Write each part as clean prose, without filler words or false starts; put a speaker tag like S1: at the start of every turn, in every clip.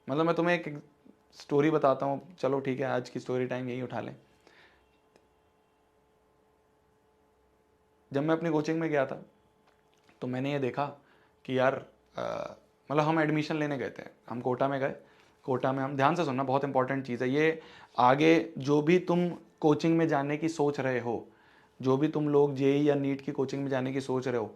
S1: मतलब मैं तुम्हें एक स्टोरी बताता हूँ, चलो ठीक है आज की स्टोरी टाइम यही उठा लें। जब मैं अपनी कोचिंग में गया था तो मैंने ये देखा कि यार मतलब हम एडमिशन लेने गए थे, हम कोटा में गए। कोटा में हम, ध्यान से सुनना, बहुत इंपॉर्टेंट चीज़ है ये। आगे जो भी तुम कोचिंग में जाने की सोच रहे हो, जो भी तुम लोग जेई या नीट की कोचिंग में जाने की सोच रहे हो,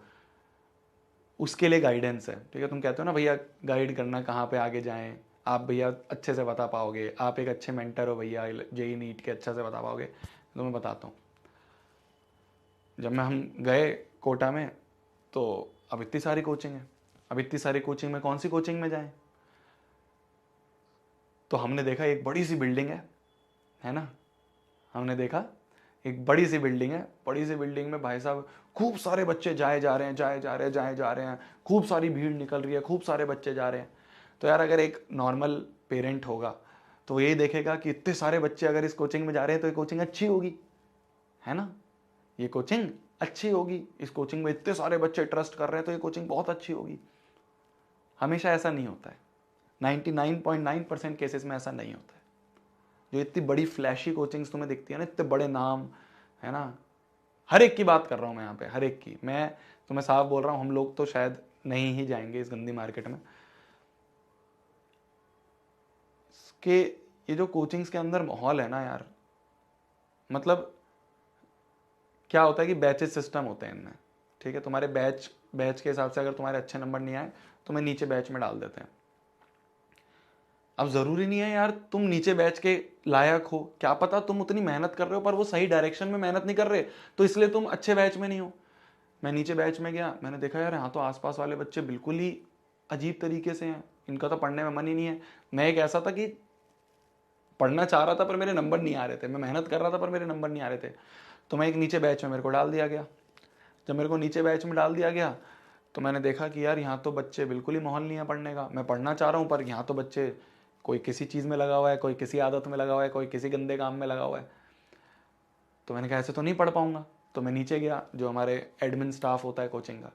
S1: उसके लिए गाइडेंस है, ठीक है। तुम कहते हो ना भैया गाइड करना कहाँ पे आगे जाएं, आप भैया अच्छे से बता पाओगे, आप एक अच्छे मेंटर हो भैया, जेई नीट के अच्छे से बता पाओगे। तो मैं बताता हूँ। जब मैं हम गए कोटा में, तो अब इतनी सारी कोचिंग है, अब इतनी सारी कोचिंग में कौन सी कोचिंग में जाएं। तो हमने देखा एक बड़ी सी बिल्डिंग है ना, हमने देखा एक बड़ी सी बिल्डिंग है, बड़ी सी बिल्डिंग में भाई साहब खूब सारे बच्चे जाए जा रहे हैं, जाए जा रहे हैं, जाए जा रहे हैं, खूब सारी भीड़ निकल रही है, खूब सारे बच्चे जा रहे हैं। तो यार अगर एक नॉर्मल पेरेंट होगा तो यही देखेगा कि इतने सारे बच्चे अगर इस कोचिंग में जा रहे हैं तो ये कोचिंग अच्छी होगी, है ना, ये कोचिंग अच्छी होगी, इस कोचिंग में इतने सारे बच्चे ट्रस्ट कर रहे हैं तो ये कोचिंग बहुत अच्छी होगी। हमेशा ऐसा नहीं होता है, 99.9% केसेस में ऐसा नहीं होता है। जो इतनी बड़ी फ्लैशी कोचिंग्स तुम्हें दिखती है ना, इतने बड़े नाम, है ना, हर एक की बात कर रहा हूँ मैं यहाँ पे, हर एक की। मैं तुम्हें साफ बोल रहा हूँ, हम लोग तो शायद नहीं ही जाएंगे इस गंदी मार्केट में। कि ये जो कोचिंग्स के अंदर माहौल है ना यार, मतलब क्या होता है कि बैचेस सिस्टम होते हैं इनमें, ठीक है। तुम्हारे बैच बैच के हिसाब से अगर तुम्हारे अच्छे नंबर नहीं आए तो मैं नीचे बैच में डाल देते हैं। अब ज़रूरी नहीं है यार तुम नीचे बैच के लायक हो, क्या पता तुम उतनी मेहनत कर रहे हो पर वो सही डायरेक्शन में मेहनत नहीं कर रहे, तो इसलिए तुम अच्छे बैच में नहीं हो। मैं नीचे बैच में गया, मैंने देखा यार यहाँ तो आसपास वाले बच्चे बिल्कुल ही अजीब तरीके से हैं, इनका तो पढ़ने में मन ही नहीं है। मैं एक ऐसा था कि पढ़ना चाह रहा था पर मेरे नंबर नहीं आ रहे थे, मैं मेहनत कर रहा था पर मेरे नंबर नहीं आ रहे थे। तो मैं एक नीचे बैच में मेरे को डाल दिया गया। जब मेरे को नीचे बैच में डाल दिया गया तो मैंने देखा कि यार यहाँ तो बच्चे बिल्कुल ही माहौल नहीं है पढ़ने का। मैं पढ़ना चाह रहा हूँ पर यहाँ तो बच्चे, कोई किसी चीज़ में लगा हुआ है, कोई किसी आदत में लगा हुआ है, कोई किसी गंदे काम में लगा हुआ है। तो मैंने कहा ऐसे तो नहीं पढ़ पाऊंगा। तो मैं नीचे गया, जो हमारे एडमिन स्टाफ होता है कोचिंग का,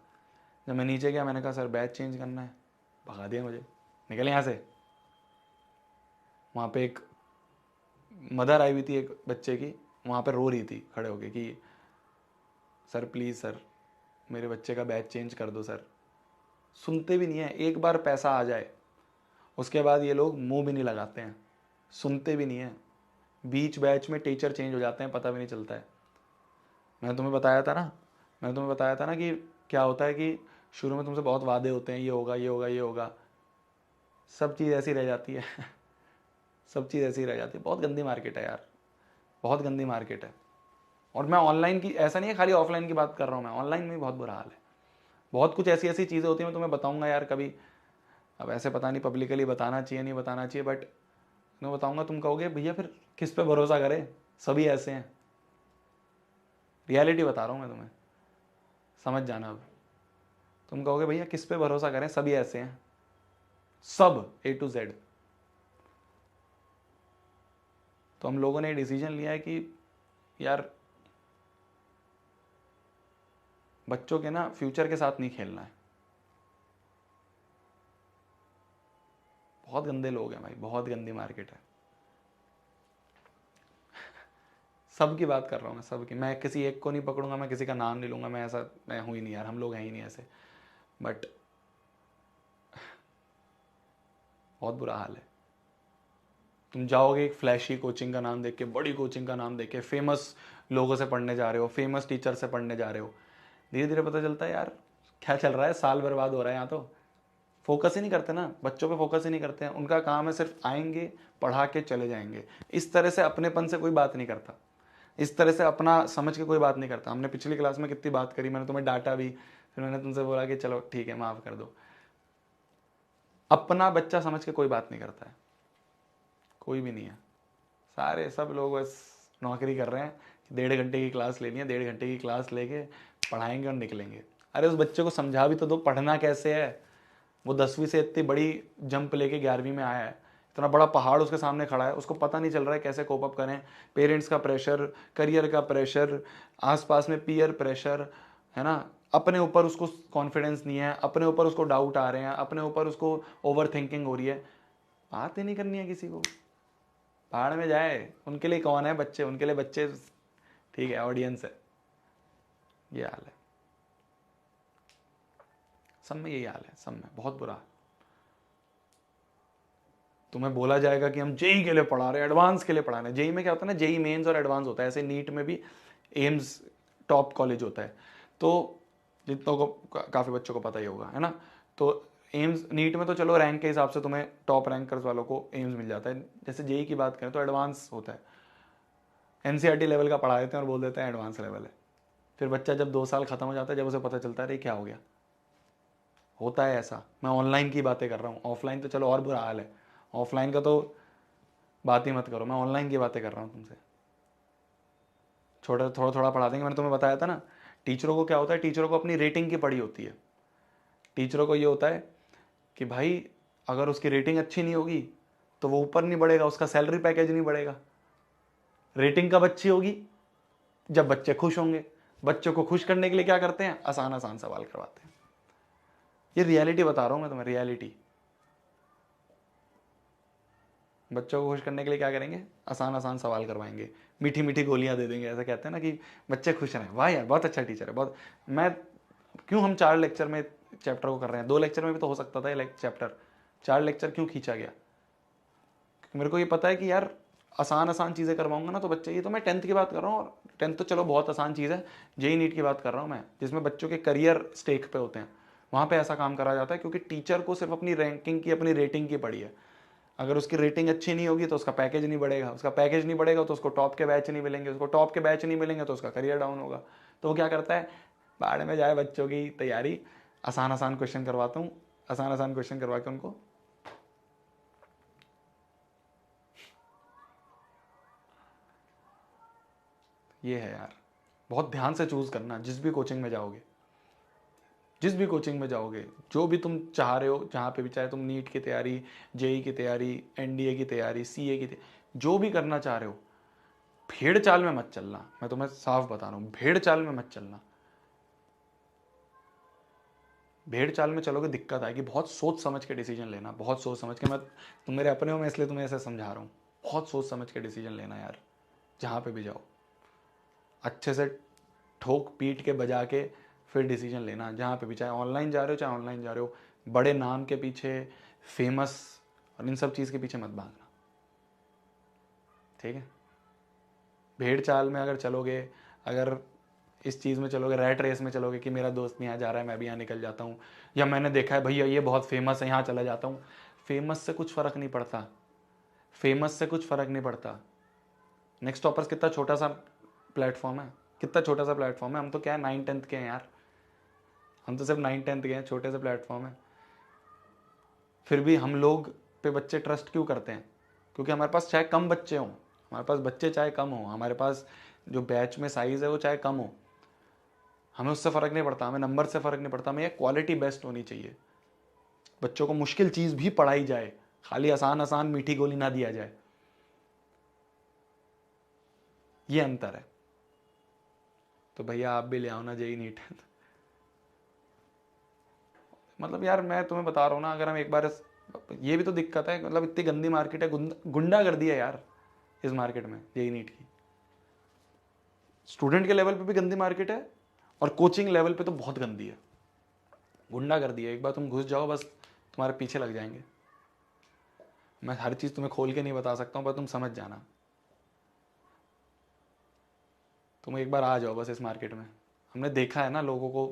S1: जब मैं नीचे गया मैंने कहा सर बैच चेंज करना है। भगा दिया मुझे, निकल यहाँ से। वहाँ पे एक मदर आई हुई थी एक बच्चे की, वहाँ पे रो रही थी खड़े होके कि सर प्लीज़ सर मेरे बच्चे का बैच चेंज कर दो सर। सुनते भी नहीं है, एक बार पैसा आ जाए उसके बाद ये लोग मुंह भी नहीं लगाते हैं, सुनते भी नहीं है। बीच बैच में टीचर चेंज हो जाते हैं, पता भी नहीं चलता है। मैंने तुम्हें बताया था ना, मैंने तुम्हें बताया था ना कि क्या होता है कि शुरू में तुमसे बहुत वादे होते हैं, ये होगा ये होगा ये होगा, सब चीज़ ऐसी रह जाती है सब चीज़ ऐसी रह जाती है। बहुत गंदी मार्केट है यार, बहुत गंदी मार्केट है। और मैं ऑनलाइन की, ऐसा नहीं है खाली ऑफलाइन की बात कर रहा हूँ, मैं ऑनलाइन में भी बहुत बुरा हाल है। बहुत कुछ ऐसी ऐसी चीज़ें होती हैं, मैं तुम्हें बताऊंगा यार कभी। अब ऐसे पता नहीं पब्लिकली बताना चाहिए नहीं बताना चाहिए, बट मैं बताऊंगा, तुम कहोगे भैया फिर किस पे भरोसा करें, सभी ऐसे हैं। रियलिटी बता रहा हूँ मैं तुम्हें, समझ जाना। अब तुम कहोगे भैया किस पे भरोसा करें, सभी ऐसे हैं, सब A to Z। तो हम लोगों ने डिसीजन लिया है कि यार बच्चों के ना फ्यूचर के साथ नहीं खेलना है। बहुत गंदे लोग हैं भाई, बहुत गंदी मार्केट है। सब की बात कर रहा हूँ मैं, सब की। मैं किसी एक को नहीं पकड़ूंगा, मैं किसी का नाम नहीं लूंगा, मैं ऐसा मैं हूँ ही नहीं यार, हम लोग हैं ही नहीं ऐसे। बट बहुत बुरा हाल है। तुम जाओगे एक फ्लैशी कोचिंग का नाम देख के, बड़ी कोचिंग का नाम देख के, फेमस लोगों से पढ़ने जा रहे हो, फेमस टीचर से पढ़ने जा रहे हो, धीरे धीरे पता चलता है यार क्या चल रहा है, साल बर्बाद हो रहा है यहाँ तो। फोकस ही नहीं करते ना, बच्चों पे फोकस ही नहीं करते हैं। उनका काम है सिर्फ आएंगे, पढ़ा के चले जाएंगे। इस तरह से अपनेपन से कोई बात नहीं करता, इस तरह से अपना समझ के कोई बात नहीं करता। हमने पिछली क्लास में कितनी बात करी, मैंने तुम्हें डांटा भी, फिर मैंने तुमसे बोला कि चलो ठीक है माफ़ कर दो। अपना बच्चा समझ के कोई बात नहीं करता है, कोई भी नहीं है। सारे सब लोग बस नौकरी कर रहे हैं, 1.5 घंटे की क्लास लेनी है, 1.5 घंटे की क्लास लेके पढ़ाएंगे और निकलेंगे। अरे उस बच्चे को समझा भी तो दो पढ़ना कैसे है। वो 10वीं से इतनी बड़ी जंप लेके 11वीं में आया है, इतना बड़ा पहाड़ उसके सामने खड़ा है, उसको पता नहीं चल रहा है कैसे कोप अप करें। पेरेंट्स का प्रेशर, करियर का प्रेशर, आसपास में पीयर प्रेशर, है ना, अपने ऊपर उसको कॉन्फिडेंस नहीं है, अपने ऊपर उसको डाउट आ रहे हैं, अपने ऊपर उसको ओवर थिंकिंग हो रही है। बात ही नहीं करनी है किसी को, पहाड़ में जाए। उनके लिए कौन है बच्चे, उनके लिए बच्चे ठीक है, ऑडियंस है। ये हाल है सब में, यही हाल है सब में, बहुत बुरा। तुम्हें बोला जाएगा कि हम जेई के लिए पढ़ा रहे हैं, एडवांस के लिए पढ़ा रहे हैं। जेई में क्या होता है ना, जेई मेंस और एडवांस होता है, ऐसे नीट में भी एम्स टॉप कॉलेज होता है। तो जितनों को काफ़ी बच्चों को पता ही होगा, है ना। तो एम्स नीट में तो चलो रैंक के हिसाब से तुम्हें टॉप रैंकर्स वालों को एम्स मिल जाता है। जैसे जेई की बात करें तो एडवांस होता है, एनसीईआरटी लेवल का पढ़ा देते हैं और बोल देते हैं एडवांस लेवल है। फिर बच्चा जब 2 साल खत्म हो जाता है, जब उसे पता चलता है अरे क्या हो गया, होता है ऐसा। मैं ऑनलाइन की बातें कर रहा हूँ, ऑफलाइन तो चलो और बुरा हाल है, ऑफलाइन का तो बात ही मत करो, मैं ऑनलाइन की बातें कर रहा हूँ तुमसे। थोड़ा थोड़ा पढ़ा देंगे, मैंने तुम्हें बताया था ना। टीचरों को क्या होता है, टीचरों को अपनी रेटिंग की पड़ी होती है। टीचरों को ये होता है कि भाई अगर उसकी रेटिंग अच्छी नहीं होगी तो वो ऊपर नहीं बढ़ेगा, उसका सैलरी पैकेज नहीं बढ़ेगा। रेटिंग कब अच्छी होगी, जब बच्चे खुश होंगे। बच्चों को खुश करने के लिए क्या करते हैं, आसान आसान सवाल करवाते हैं। ये रियलिटी बता रहा हूं मैं तुम्हें, रियलिटी। बच्चों को खुश करने के लिए क्या करेंगे, आसान आसान सवाल करवाएंगे, मीठी मीठी गोलियां दे देंगे। ऐसा कहते हैं ना कि बच्चे खुश रहें, वाह यार बहुत अच्छा टीचर है, बहुत। मैं क्यों, हम 4 लेक्चर में चैप्टर को कर रहे हैं, 2 लेक्चर में भी तो हो सकता था ये चैप्टर। 4 लेक्चर क्यों खींचा गया, क्योंकि मेरे को ये पता है कि यार आसान आसान चीज़ें करवाऊंगा ना तो बच्चे, ये तो मैं 10th की बात कर रहा हूँ, और 10th तो चलो बहुत आसान चीज़ है। जेई नीट की बात कर रहा हूँ मैं, जिसमें बच्चों के करियर स्टेक पे होते हैं, वहाँ पे ऐसा काम करा जाता है। क्योंकि टीचर को सिर्फ अपनी रैंकिंग की, अपनी रेटिंग की पड़ी है। अगर उसकी रेटिंग अच्छी नहीं होगी तो उसका पैकेज नहीं बढ़ेगा, उसका पैकेज नहीं बढ़ेगा तो उसको टॉप के बैच नहीं मिलेंगे, उसको टॉप के बैच नहीं मिलेंगे तो उसका करियर डाउन होगा। तो वो क्या करता है, बाढ़ में जाए बच्चों की तैयारी, आसान आसान क्वेश्चन करवाता हूँ, आसान आसान क्वेश्चन करवा के उनको। ये है यार, बहुत ध्यान से चूज करना जिस भी कोचिंग में जाओगे, जिस भी कोचिंग में जाओगे, जो भी तुम चाह रहे हो, जहाँ पे भी, चाहे तुम नीट की तैयारी, जेई की तैयारी, एनडीए की तैयारी, सीए की तैयारी, जो भी करना चाह रहे हो, भेड़ चाल में मत चलना। मैं तुम्हें साफ बता रहा हूँ, भेड़ चाल में मत चलना। भेड़ चाल में चलोगे दिक्कत आएगी। बहुत सोच समझ के डिसीजन लेना, बहुत सोच समझ के। मैं, तुम मेरे अपने हो, मैं इसलिए तुम्हें ऐसे समझा रहा हूँ। बहुत सोच समझ के डिसीजन लेना यार, जहाँ पे भी जाओ अच्छे से ठोक पीट के बजा के फिर डिसीजन लेना, जहाँ पे भी, चाहे ऑनलाइन जा रहे हो, चाहे ऑनलाइन जा रहे हो। बड़े नाम के पीछे, फेमस और इन सब चीज़ के पीछे मत भागना, ठीक है। भेड़ चाल में अगर चलोगे, अगर इस चीज़ में चलोगे, रैट रेस में चलोगे कि मेरा दोस्त यहाँ जा रहा है मैं भी यहाँ निकल जाता हूँ, या मैंने देखा है भैया ये बहुत फेमस है यहाँ चला जाता हूँ, फेमस से कुछ फ़र्क नहीं पड़ता, फेमस से कुछ फ़र्क नहीं पड़ता। नेक्स्ट टॉपर्स कितना छोटा सा प्लेटफॉर्म है, कितना छोटा सा प्लेटफॉर्म है। हम तो क्या है 9th-10th के हैं यार, हम तो सिर्फ 9th-10th के हैं, छोटे से प्लेटफॉर्म है। फिर भी हम लोग पे बच्चे ट्रस्ट क्यों करते हैं, क्योंकि हमारे पास चाहे कम बच्चे हों, हमारे पास बच्चे चाहे कम हो, हमारे पास जो बैच में साइज़ है वो चाहे कम हो, हमें उससे फ़र्क नहीं पड़ता, हमें नंबर से फ़र्क नहीं पड़ता, हमें ये क्वालिटी बेस्ट होनी चाहिए। बच्चों को मुश्किल चीज़ भी पढ़ाई जाए, खाली आसान आसान मीठी गोली ना दिया जाए, ये अंतर है। तो भैया आप भी ले आओ ना जेई नीट। मतलब यार मैं तुम्हें बता रहा हूँ ना, अगर हम एक बार, ये भी तो दिक्कत है, मतलब इतनी गंदी मार्केट है, गुंडा कर दिया यार इस मार्केट में जेई नीट की। स्टूडेंट के लेवल पे भी गंदी मार्केट है, और कोचिंग लेवल पे तो बहुत गंदी है, गुंडा कर दिया। एक बार तुम घुस जाओ बस तुम्हारे पीछे लग जाएंगे। मैं हर चीज़ तुम्हें खोल के नहीं बता सकता हूँ, पर तुम समझ जाना। तुम एक बार आ जाओ बस इस मार्केट में, हमने देखा है ना लोगों को